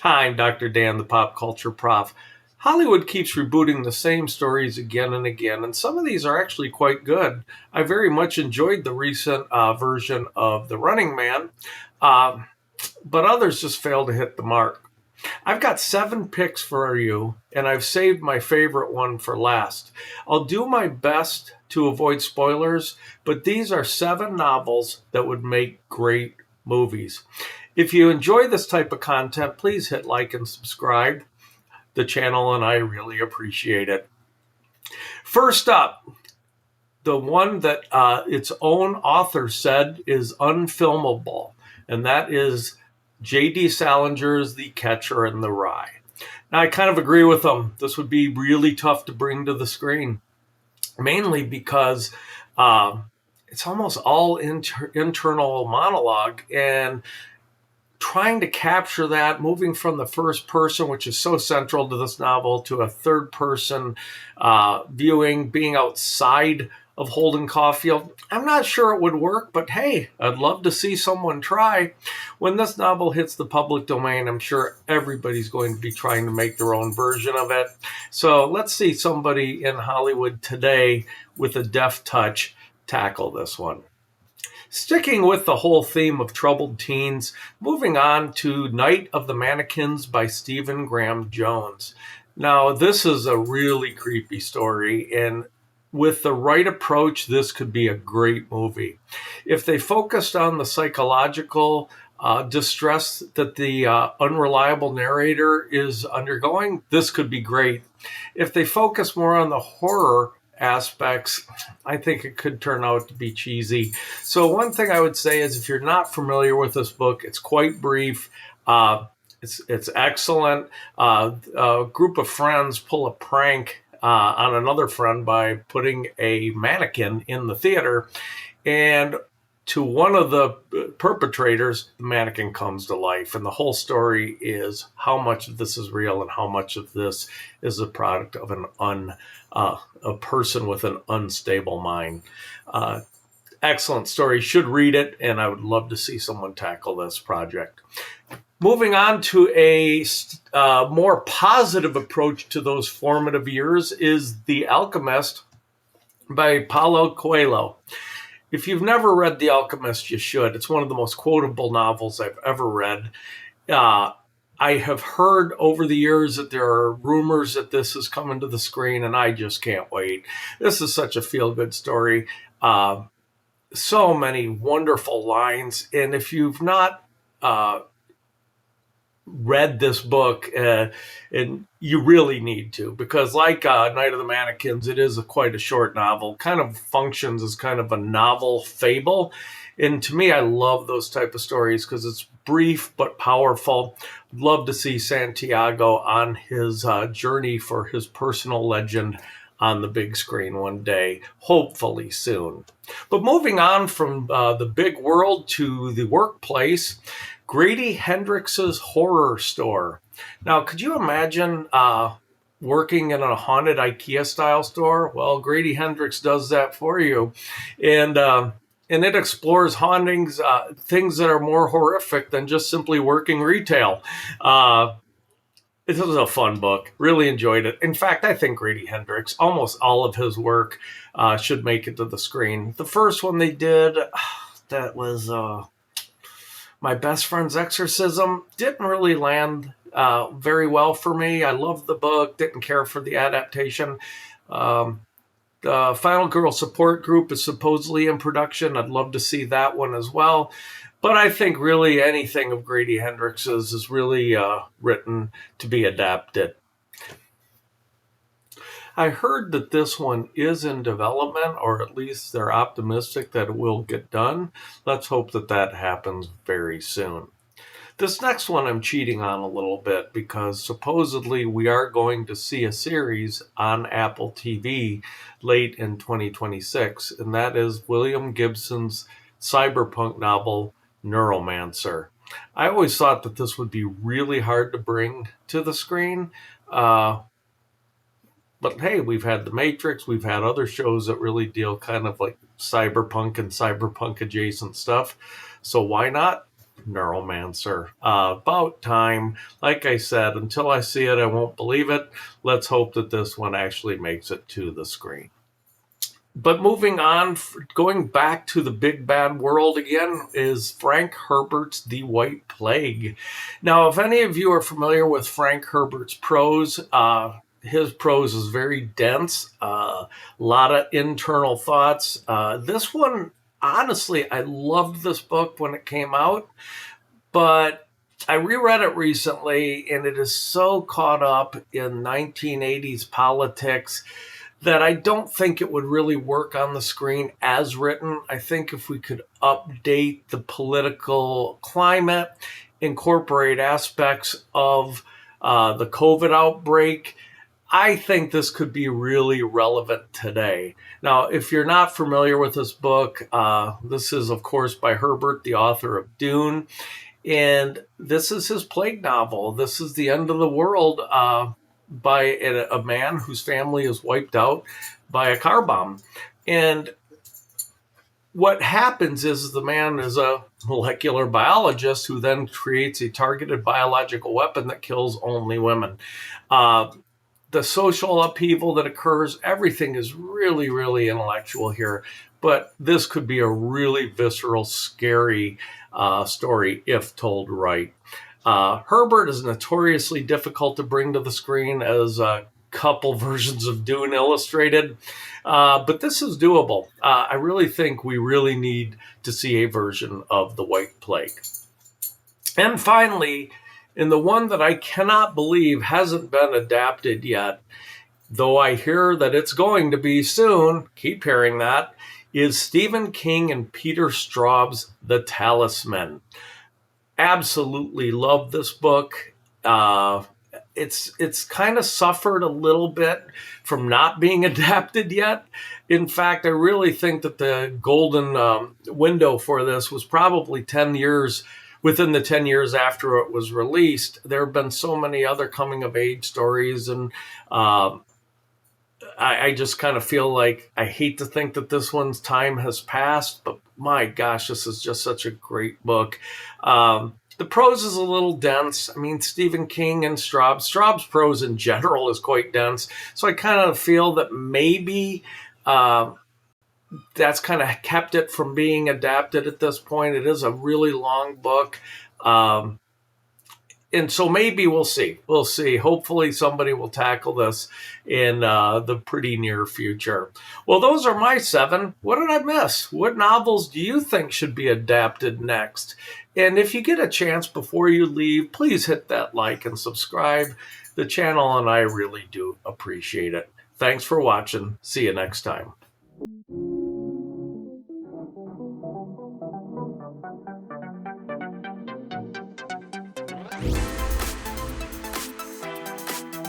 Hi, I'm Dr. Dan, the pop culture prof. Hollywood keeps rebooting the same stories again and again, and some of these are actually quite good. I very much enjoyed the recent version of The Running Man, uh, but others just fail to hit the mark. I've got 7 picks for you, and I've saved my favorite one for last. I'll do my best to avoid spoilers, but these are 7 novels that would make great movies. If you enjoy this type of content, please hit like and subscribe the channel, and I really appreciate it. First up, the one that its own author said is unfilmable, and that is J.D. Salinger's The Catcher in the Rye. Now, I kind of agree with him. This would be really tough to bring to the screen, mainly because it's almost all internal monologue, and trying to capture that, moving from the first person, which is so central to this novel, to a third person viewing, being outside of Holden Caulfield. I'm not sure it would work, but hey, I'd love to see someone try. When this novel hits the public domain, I'm sure everybody's going to be trying to make their own version of it. So let's see somebody in Hollywood today with a deft touch tackle this one. Sticking with the whole theme of troubled teens, moving on to Night of the Mannequins by Stephen Graham Jones. Now, this is a really creepy story, and with the right approach, this could be a great movie. If they focused on the psychological distress that the unreliable narrator is undergoing, this could be great. If they focus more on the horror aspects, I think it could turn out to be cheesy. So one thing I would say is, if you're not familiar with this book, it's quite brief. It's excellent. A group of friends pull a prank on another friend by putting a mannequin in the theater, and to one of the perpetrators, the mannequin comes to life. And the whole story is how much of this is real and how much of this is a product of a person with an unstable mind. Excellent story. Should read it, and I would love to see someone tackle this project. Moving on to a more positive approach to those formative years is The Alchemist by Paulo Coelho. If you've never read The Alchemist, you should. It's one of the most quotable novels I've ever read. I have heard over the years that there are rumors that this is coming to the screen, and I just can't wait. This is such a feel-good story. So many wonderful lines. And if you've not read this book, and you really need to, because like Night of the Mannequins, it is quite a short novel, kind of functions as kind of a novel fable. And to me, I love those type of stories because it's brief but powerful. Love to see Santiago on his journey for his personal legend on the big screen one day, hopefully soon. But moving on from the big world to the workplace, Grady Hendrix's Horrorstör. Now, could you imagine working in a haunted IKEA-style store? Well, Grady Hendrix does that for you. And it explores hauntings, things that are more horrific than just simply working retail. It was a fun book. Really enjoyed it. In fact, I think Grady Hendrix, almost all of his work should make it to the screen. The first one they did, that was My Best Friend's Exorcism, didn't really land very well for me. I loved the book, didn't care for the adaptation. The Final Girl Support Group is supposedly in production. I'd love to see that one as well. But I think really anything of Grady Hendrix's is really written to be adapted. I heard that this one is in development, or at least they're optimistic that it will get done. Let's hope that that happens very soon. This next one I'm cheating on a little bit because supposedly we are going to see a series on Apple TV late in 2026, and that is William Gibson's cyberpunk novel, Neuromancer. I always thought that this would be really hard to bring to the screen. But hey, we've had The Matrix, we've had other shows that really deal kind of like cyberpunk and cyberpunk adjacent stuff. So why not? Neuromancer. About time. Like I said, until I see it, I won't believe it. Let's hope that this one actually makes it to the screen. But moving on, going back to the big bad world again, is Frank Herbert's The White Plague. Now, if any of you are familiar with Frank Herbert's prose, his prose is very dense, a lot of internal thoughts. This one, honestly, I loved this book when it came out, but I reread it recently, and it is so caught up in 1980s politics that I don't think it would really work on the screen as written. I think if we could update the political climate, incorporate aspects of the COVID outbreak, I think this could be really relevant today. Now, if you're not familiar with this book, this is, of course, by Herbert, the author of Dune. And this is his plague novel. This is the end of the world by a man whose family is wiped out by a car bomb. And what happens is the man is a molecular biologist who then creates a targeted biological weapon that kills only women. The social upheaval that occurs, everything is really, really intellectual here. But this could be a really visceral, scary story if told right. Herbert is notoriously difficult to bring to the screen, as a couple versions of Dune illustrated, but this is doable. I really think we really need to see a version of The White Plague. And finally, in the one that I cannot believe hasn't been adapted yet, though I hear that it's going to be soon, keep hearing that, is Stephen King and Peter Straub's The Talisman. Absolutely love this book. It's kind of suffered a little bit from not being adapted yet. In fact, I really think that the golden window for this was probably 10 years. Within the 10 years after it was released, there have been so many other coming of age stories, and I just kind of feel like I hate to think that this one's time has passed, but my gosh, this is just such a great book. The prose is a little dense. I mean, Stephen King and Straub's prose in general is quite dense. So I kind of feel that maybe that's kind of kept it from being adapted at this point. It is a really long book. And so maybe we'll see. We'll see. Hopefully somebody will tackle this in the pretty near future. Well, those are my 7. What did I miss? What novels do you think should be adapted next? And if you get a chance before you leave, please hit that like and subscribe. The channel and I really do appreciate it. Thanks for watching. See you next time.